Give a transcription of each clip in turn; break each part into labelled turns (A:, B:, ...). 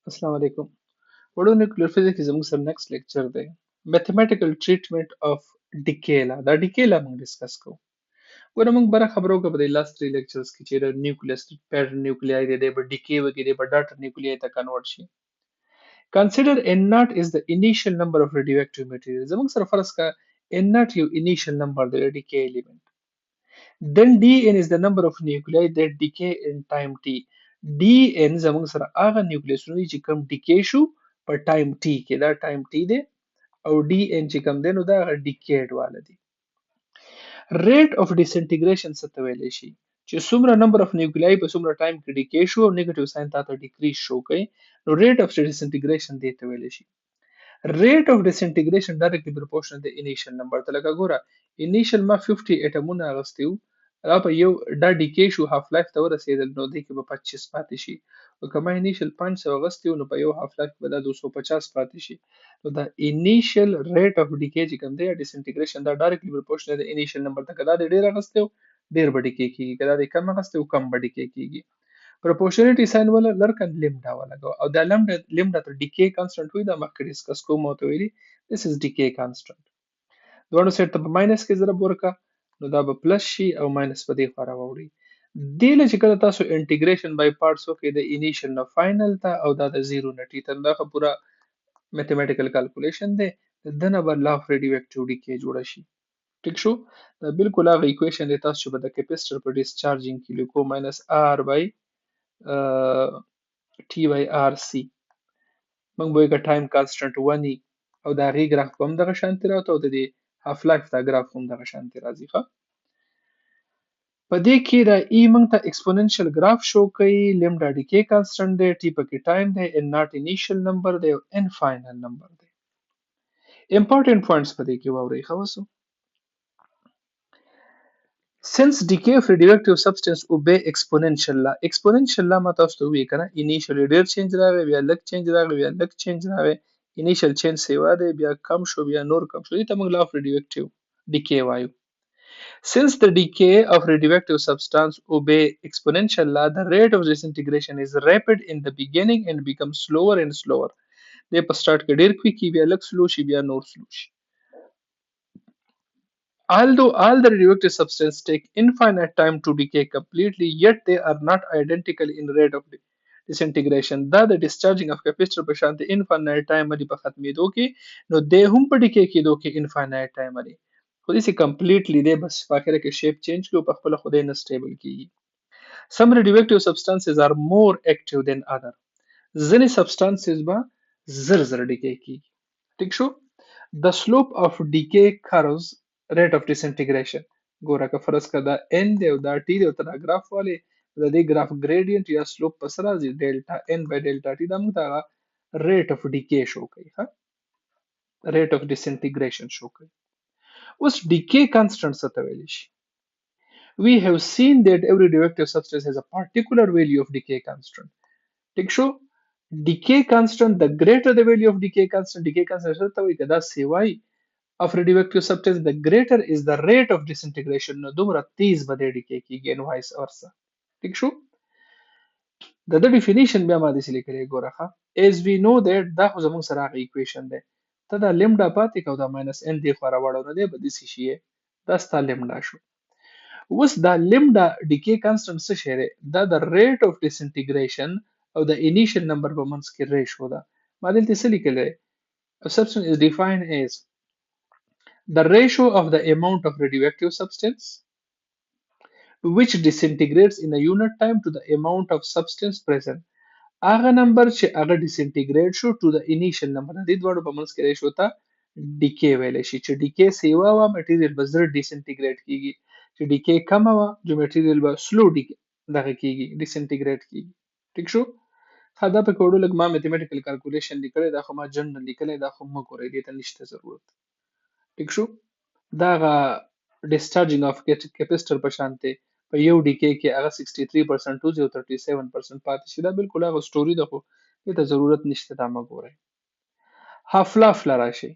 A: Assalamu alaikum. What nuclear physics is among next lecture day. Mathematical treatment of decay la. Da decay la mong discuss ko. Wala mong bara khabro ka bade last three lectures ki chira nucleus pattern nuclei de ba decay wage de ba data nuclei ta convert shi. Consider N0 is the initial number of radioactive materials. Among sar faras ka N0 you initial number the decay element. Then Dn is the number of nuclei that decay in time t. Dn زموږ سره هغه نیوکلیسونه دي چې کوم ډیکې شو په ټایم टी کې دا ټایم टी دی او Dn چې کوم دی نو دا هغه ډیکیډ والا دی. ریټ اف ډیسنټیګریشن څه ته ویلی شي چې څومره نمبر اف نیوکلای په څومره ټایم کې ډیکې شو او نیگیټیو ساين تاته ډیکریز شو کوي نو ریټ اف ډیسنټیګریشن دی ته ویلی شي. Rate of disintegration directly proportional to the initial number ته لکه ګوره initial ما 50 اټمونه اغستي وو را په یو دا ډیکې شو هاف لایف ته ورسېدل نو دی کې به 25 پاتې شي او کما initial 500 اغستي وو نو په یو هاف لایف به دا 250 پاتې شي نو دا initial rate of decay چې کوم دی disintegration دا directly proportional د initial number ته کدا ډیر اغستي وو ډیر به ډیکې کیږي کدا د کم اغستي وو کم به ډیکې کیږي. Proportionality sign ولا لرکن لمدا ولګو او دا لمدا تر decay constant وي دا مخکې ډیسکس کوم او ته ویلي this is decay constant. دوه سیټ ته په ماینس کې ضرب ورکا نو دا به پلس شي او ماینس په دې خوا راوړي. دې له چې کله تاسو انټیګریشن بای پارټس وکړئ د انیشل نه فائنل ته او دا د 0 نه ټي ته دا پورا میتھمیټیکل کیلکولیشن دی دنه به لا اف ریډیو ډیکې جوړ شي. ټیک شو دا بالکل هغه ایکویشن دی تاسو چې په د کیپیسټر په ډیسچارجینګ کې لیکو ماینس ار بای T by R C موږ به یو ټایم کانسټنټ ونی او دا غي ګراف هم دغه شانتي راوته او د دې هاف لایف دا ګراف هم دغه شانتي راځي ښه په دې کې دا ای موږ ته ایکسپوننشل ګراف شو کوي لیمډا ډیکې کانسټنټ دی ټي پکې ټایم دی ان ناٹ انیشل نمبر دی او ان فائنل نمبر دی. امپورټنت پوینټس په دې کې واورئ خلاصو. Since decay of radioactive substance obey exponential law. Exponential law ما تاسو ته وی کنه initially ډیر چینج راغی بیا لږ چینج راغی بیا لږ چینج راغی initial change سیوا دی بیا کم شو بیا نور کم شو دې ته موږ law of radioactive decay وایو. Since the decay of radioactive substance obey exponential law, the rate of disintegration is rapid in the beginning and becomes slower and slower. دی په سٹارټ کې ډیر کوي بیا لږ سلو شي بیا نور سلو شي. Although all the radioactive substances take infinite time to decay completely, yet they are not identical in rate of disintegration. دا د discharging of capacitor په شان د infinite time باندې په ختمېدو کې نو دی هم په decay کېدو کې infinite time باندې خو دې completely دی بس په اخر کې shape change کوي په خپل خو دې نه stable کیږي. Some radioactive substances are more active than other. ځینې substances به زر زر decay کیږي. ٹھیک شو the slope of decay curves rate of disintegration ګوره که فرض کړه دا n دی او دا t دی او ته دا ګراف والې د دې ګراف ګریډینټ یا سلوپ په سره راځي ډیلټا n بای ډیلټا t دا موږ ته ریټ اف ډیکې شو کوي ها ریټ اف ډیسنټیګریشن شو کوي. اوس ډیکې کانسټنټ څه ته ویل شي we have seen that every radioactive substance has a particular value of decay constant. ٹھیک شو decay constant the greater the value of decay constant څه ته وایي که دا سیوای of radioactive substance the greater is the rate of disintegration نو دومره تیز به دی ډیکې کیږي and vice versa. ٹھیک شو د د ډیفینیشن بیا ما داسې لیکلی ګوره ښه as we know that دا خو زموږ سره هغه ایکویشن دی ته دا لیمډا پاتې که او دا ماینس n دې خوا راوړو نو دی به داسې شي دا ستا لیمډا شو. اوس دا لیمډا ډیکې کانسټنټ څه شی دی دا د ریټ اف ډیسنټیګریشن او د انیشل نمبر په منځ کې ریشو ده. ما دلته څه لیکلی A substance is defined as the ratio of the amount of radioactive substance which disintegrates in a unit time to the amount of substance present. هغه نمبر چې هغه disintegrate شو to the initial number د دې دواړو په منځ کې ریشو ته decay ویلی شي چې decay سیوا وه مټیریل به زر disintegrate کیږي چې decay کمه وه جو مټیریل به سلو دغه کیږي disintegrate کیږي. ټیک شو دا په کوډو لګ ما میتھمیټیکل کیلکولیشن لیکلی دا خو ما جنرال لیکلی دا خو مه ګورئ دې ته نشته ضرورت. ټیک شو دا هغه ډیسچارجینګ اف کیپیسټر په شان دی په یو ډیکې کې هغه 63% وځي او 37% پاتې شي دا بالکل هغه سټوري ده خو دې ته ضرورت نشته دا مه ګورئ. هاف لایف لا راشي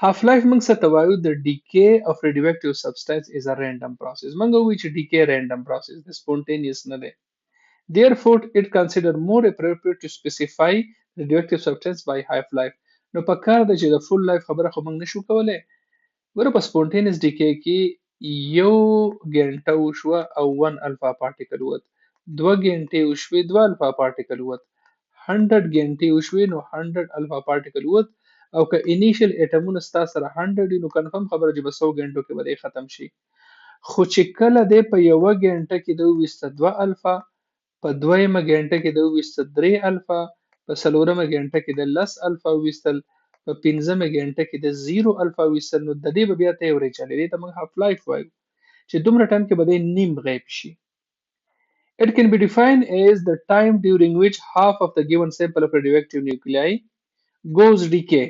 A: هاف لایف موږ څه ته وایو د ډیکې اف radioactive substance is a random process موږ وایو چې ډیکې random process دی سپونټینیوس نه دی Therefore, it considered more appropriate to specify radioactive substance by half-life. نو په کار ده چې د فول لایف خبره خو موږ نشو کولی. ګوره په سپونټینس ډیکې کې یو ګنټه وشوه او 1 الفا پارټیکل ووت، 2 ګنټې وشوې 2 الفا پارټیکل ووت، 100 ګنټې وشوې نو 100 الفا پارټیکل ووت. او که انیشل اټمونه ستا سره 100 وي نو کنفرم خبره چې په 100 ګنټو کې به دی ختم شي. خو چې کله دی په یوه ګنټه کې د وویسته 2 الفا، په دویمه ګنټه کې د وویسته 3 الفا، په څلورمه ګنټه کې د 10 الفا وویستل، په پنځمه ګنټه کې د 0 الفا وویستل، نو د دې به بیا تیوري دې ته موږ هاف لایف وایو چې دومره ټایم کې به دی نیم غیب شي. It can be defined as the time during which half of the given sample of radioactive nuclei goes decay.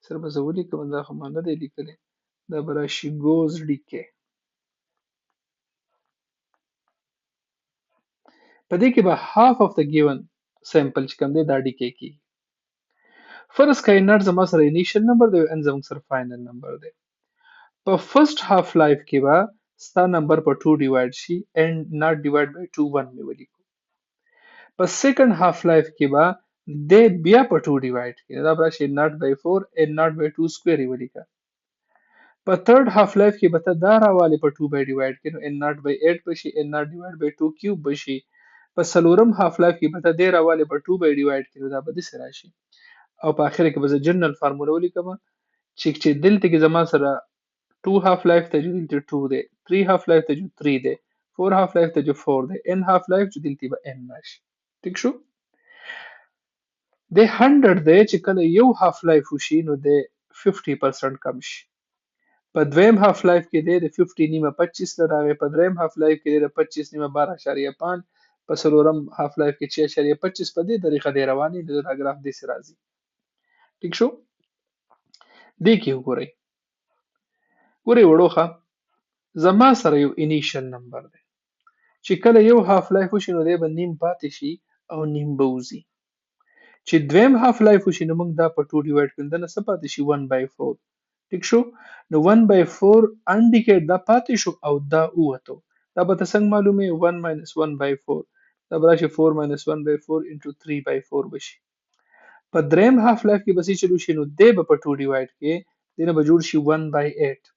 A: سره به زه ولیکم، دا خو ما نه دی لیکلی، دا به راشي goes decay. په دې کې به half of the given sample چې کوم دی دا decay کیږي. فرض کړئ نټ زما سره انیشل نمبر دی او n زموږ سره فاینل نمبر دی. په فرست هاف لایف کې به ستا نمبر په 2 ډیوایډ شي n ناٹ ډیوایډ بای 2 1 مې ولیکو. په سیکنډ هاف لایف کې به د بیا په 2 ډیوایډ کړي، دا به راشي ناٹ بای 4 n ناٹ بای 2 سکویر یې ولیکه. په تھرد هاف لایف کې به ته دا راوالی په 2 بای ډیوایډ کړي نو n ناٹ بای 8 بشي n ناٹ ډیوایډ بای 2 کیوب بشي. په څلورم هاف لایف کې به ته دې راوالی په 2 بای ډیوایډ کړي نو دا به داسې راشي. او په اخر کې به زه جنرال فارموله ولیکم چې دلته کې زما سره 2 half life ته جو دلته 2 دی، 3 half life ته جو 3 دی، 4 half life ته جو 4 دی، n half life جو دلته به n راشي. ټیک شو؟ د 100 دی چې کله یو half life وشي نو د 50% کم شي. په دویم half life کې دی د 50 نیمه 25 له راغی، په دریم half life کې دی د 25 نیمه 12.5، په څلورم half life کې 6.25. په دې طریقه دی رواني د راګراف داسې راځي. ټیک شو؟ دې کې وګورئ. ګورئ وړوخه، زما سره یو انیشل نمبر دی چې کله یو هاف لایف وشي نو دی به نیم پاتې شي او نیم به وځي. چې دویم هاف لایف وشي نو موږ دا په 2 ډیوایډ کړو، دنه څه پاتې شي 1 بای 4. ټیک شو؟ نو 1 بای 4 انډیکیټ دا پاتې شو او دا ووتو. دا به ته څنګه معلومې 1 ماینس 1 بای 4، دا به راشي 4 ماینس 1 بای 4 انټو 3 بای 4 بشي. په دریم هاف لایف کې به څه چلو شي نو دی به په 2 ډیوایډ کې دینه به جوړ شي 1 بای 8.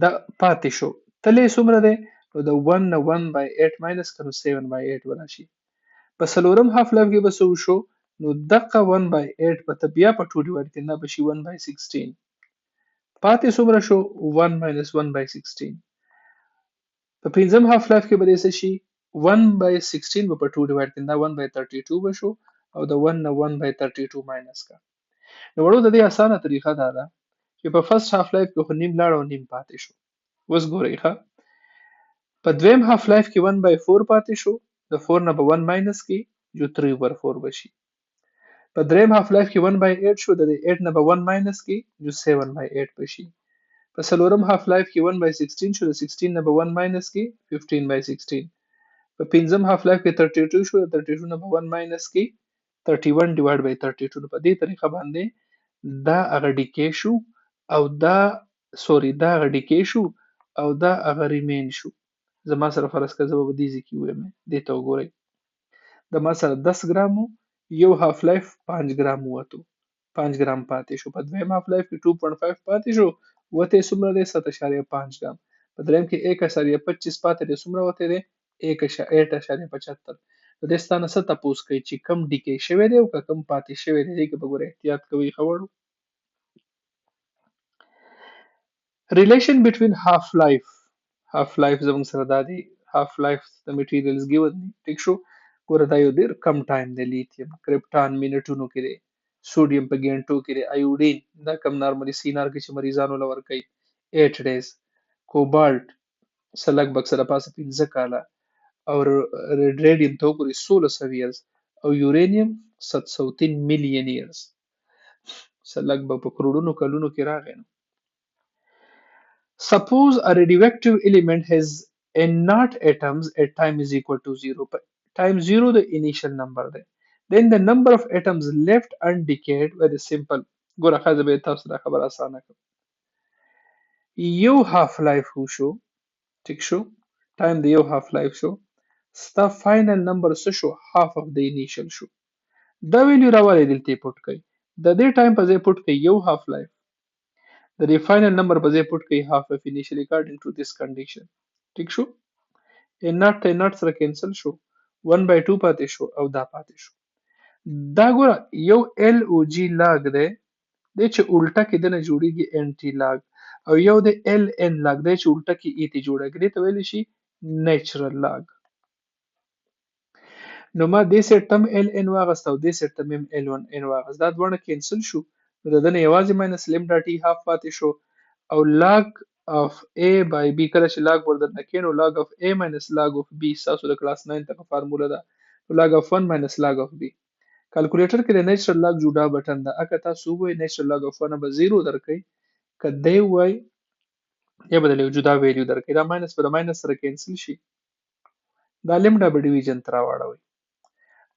A: دا پاتې شو. تلې څومره دی؟ نو د 1 نه 1 بای 8 ماینس کړو 7 بای 8 به راشي. په څلورم هاف لایف کې به څه وشو؟ نو دغه 1 بای 8 به ته بیا په 2 ډیوایډ کړي، دا به شي 1 بای 16. پاتې څومره شو؟ 1 ماینس 1 بای 16. په پنځم هاف لایف کې به دې څه شي؟ 1 بای 16 به په 2 ډیوایډ کړي، دا 1 بای 32 به شو او د 1 نه 1 بای 32 ماینس کا. نو وړو د دې اسانه طریقه دا ده چې په فرست هاف لایف کې خو نیم لاړ او نیم پاتې شو. اوس ګورئ ښه، په دویم هاف لایف کې 1 بای 4 پاتې شو، د 4 نه به 1 ماینس کی جو 3 اوور 4 بشي. په دریم هاف لایف کې 1 بای 8 شو، د 8 نه به 1 ماینس کی جو 7 بای 8 بشي. په څلورم هاف لایف کې 1 بای 16 شو، د 16 نه به 1 ماینس کی 15 بای 16. په پنځم هاف لایف کې 32 شو، د 32 نه به 1 ماینس کی 31 ډیوایډ بای 32. په دې طریقه باندې دا هغه ډیکې شو او دا دا هغه ډیکې شو او دا هغه ریمین شو. زما سره فرض کړه زه به دې ځای کې ووایم، دې ته وګورئ. د ما سره 10 ګرام یو هاف لایف 5 ګرام ووتو، 5 ګرام پاتې شو. په دویم هاف لایف کې 2.5 پاتې شو، وته څومره دی 7.5 ګرام. په دریم کې 1.25 پاتې دی، څومره وته دی 1.75. نو د ستانه څه تاسو کوي چې کم ډیکې شوی دی او کم پاتې شوی دی، دې کې به ګوره احتیاط کوي. خبرو relation between half life زموږ سره دا دی، half life د materials given دی. ټیک شو؟ ګوره دا یو ډیر کم ټایم دی. لیتیم کرپټان منټونو کې دی، سوډیم په ګنټو کې دی، ایوډین دا کم نارملی سینار کې چې مریضانو لور کوي 8 days، کوبالت سلګ بک سره پاسه 15 کاله، او ریډیم ته وګورئ 1600 years، او یورانیم 703 million years، سلګ بک په کروڑونو کلونو کې راغی. Suppose a radioactive element has N0 atoms at time is equal to 0. Time 0 the initial number there. Then the number of atoms left undecayed with a simple. ګوره ښځه به تاسو دا خبره اسانه کړم. یو هاف لایف وشو، ټیک شو، ټایم د یو هاف لایف شو، ستا فاینل نمبر څه شو هاف اف د انیشل شو دا ویلیو راوالې دلته پټ کړئ د دې ټایم په ځای پټ کړئ یو هاف لایف د دې فاینل نمبر په ځای پټ کړئ هاف اف انیشل اکارډینګ ټو دیس کنډیشن ټیک شو ان ناٹ ته ناٹ سره کینسل شو 1/2 پاتې شو او دا پاتې شو دا ګوره یو ال او جی لاګ دی د چې الټه کې دنه جوړیږي انټي لاګ او یو د ال ان لاګ دی چې الټه کې ای ته جوړیږي دې ته ویل شي نیچرل لاګ نو ما دې سیټ تم ال ان واغست او دې سیټ تم ال ان واغست دا دونه کینسل شو نو د دنه یوازې ماینس لیمډا ټي هاف پاتې شو او لاګ of a by b کله چې لاګ ورته کینو لاګ of a minus لاګ of b تاسو د کلاس 9 ته فارموله ده لاګ of 1 minus لاګ of b کیلکولیټر کې د نیچرل لاګ جوړا بٹن ده اګه تاسو وای نیچرل لاګ of 1 به 0 درکې کله وای یا بدل یو جدا ویلیو درکې دا ماینس پر ماینس سره کینسل شي دا لیمډا به ډیویژن تر واړوي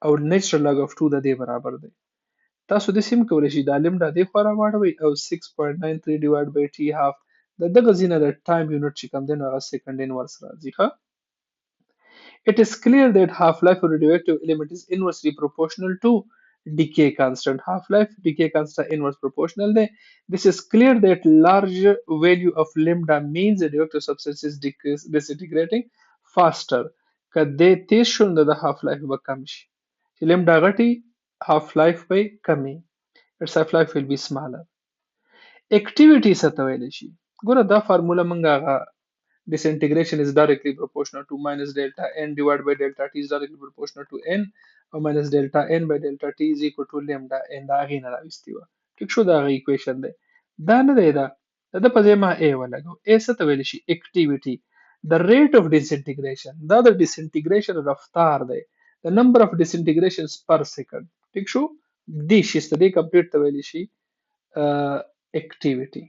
A: او نیچرل لاګ of 2 د دې برابر دی تاسو د سیم کولای شي د لیمډا د خورا واړوي او 6.93 ډیوایډ بای ټي هاف دغه زینه د ټایم یونټ چې کوم دی نو هغه سیکنډ انورس راځي ښه it is clear that half-life of a radioactive element is inversely proportional to decay constant. Half-life decay constant inverse proportional. This is clear that large value of lambda means the radioactive substance is disintegrating faster. کله تیز شوند د half-life به کم شي. چې lambda غټي half-life به کمی. Its half-life will be smaller. Activity څه ته ویل شي؟ ګوره دا فارموله مونږه disintegration is directly proportional to minus delta n divided by delta t is directly proportional to n او minus delta n by delta t is equal to lambda n دا غي نه راوستي و ټیک شو دا غي ایکویشن دی دا نه دی دا د په ځای ما a ولګو a څه ته ویل شي activity the rate of disintegration دا د disintegration رفتار دی the number of disintegrations per second ټیک شو دې شي ستدي کمپلیټ ته ویل شي activity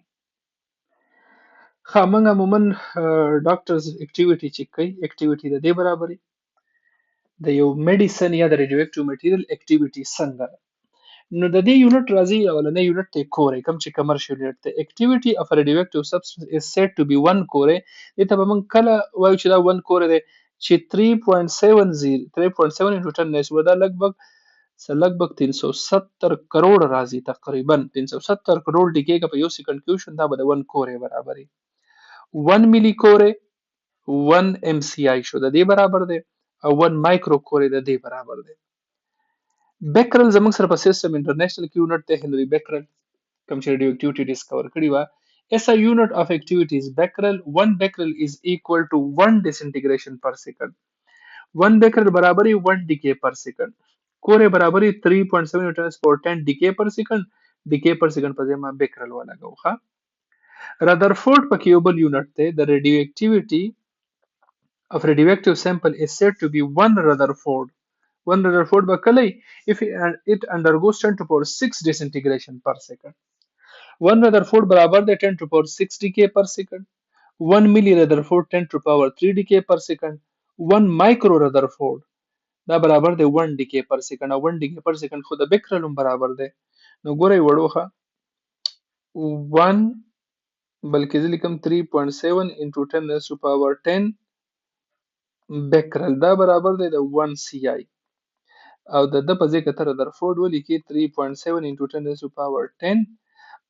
A: موږ عموما ډاکټرز اکټیویټي چیک کوي اکټیویټي د دې برابرې د یو میډیسن یا د ریډیواکټیو میټیریل اکټیویټي څنګه نو د دې یونټ راځي اولنې یونټ ته کورې کوم چې کمرشل یونټ ته اکټیویټي اف ریډیواکټیو سبستانس از سیډ ټو بی 1 کورې دې ته به موږ کله وایو چې دا 1 کورې دی چې 3.70 انټو 10 نس ودا لګبګ 370 کروڑ راځي تقریبا 370 کروڑ ډیکې په یو سکند کې شون دا به د 1 کورې برابرې 1 ملي کورې 1 MCI شو د دې برابر دی او 1 مایکرو کورې د دې برابر دی بیکرل زموږ سره په سیستم انټرنیشنل کې یونټ ته هنري بیکرل کوم چې ریډیواکټیویټي ډیسکور کړی و SI unit of activity is becquerel 1 becquerel is equal to 1 disintegration per second 1 becquerel برابر 1 decay per second کورې برابر 3.7 newtons per 10 decay per second په ځای ما بیکرل ولګو ښه Rutherford په یو بل یونټ دی د radioactivity of radioactive sample is said to be 1 Rutherford به کلی if it undergoes 10 to the power 6 disintegration per second 1 Rutherford برابر دی 10 to the power 6 decay per second 1 milli Rutherford 10 to the power 3 decay per second 1 micro Rutherford دا برابر دی 1 decay per second او 1 decay per second خو د بیکرل هم برابر دی نو ګورئ وړوخه 1 بلکې زه لیکم 3.7 into 10 raised to power 10 بیکرل دا برابر دی د 1 CI او د په ځای کې تر رادرفورد ولیکي 3.7 into 10 raised to power 10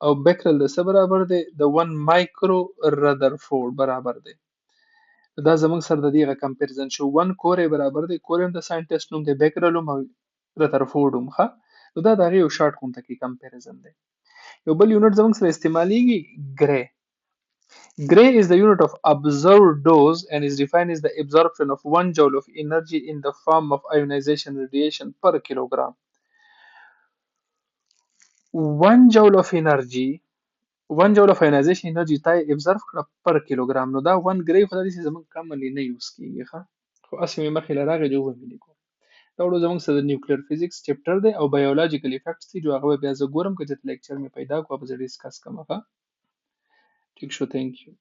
A: او بیکرل د څه برابر دی د 1 مایکرو رادرفورد برابر دی دا زموږ سره د دې کمپیریزن شو 1 کورې برابر دی کورې هم د ساينټیسټ نوم دی بیکرل هم رادرفورد هم ښه نو دا د هغې یو شارټ غونته کې کمپیریزن دی یو بل یونټ زموږ سره استعمالیږي ګری Gray is the unit of observed dose and is defined as the absorption of 1 joule of energy in the form of ionization radiation per kilogram. 1 joule of energy 1 joule of ionization energy تا absorb کړه per kilogram نو دا 1 gray خو د دې زمونږ کاملی نه یوز کیږي ښه خو اسې مې مخې لراغه جو ومې لیکو دا وړو زمونږ سره د نیوکلیر فزیکس چپټر دی او بایولوژیکل افیکټس دي جو هغه بیا زه ګورم که چې لیکچر مې پیدا کو په ډیسکس کوم ښه ټیک شو ثانک یو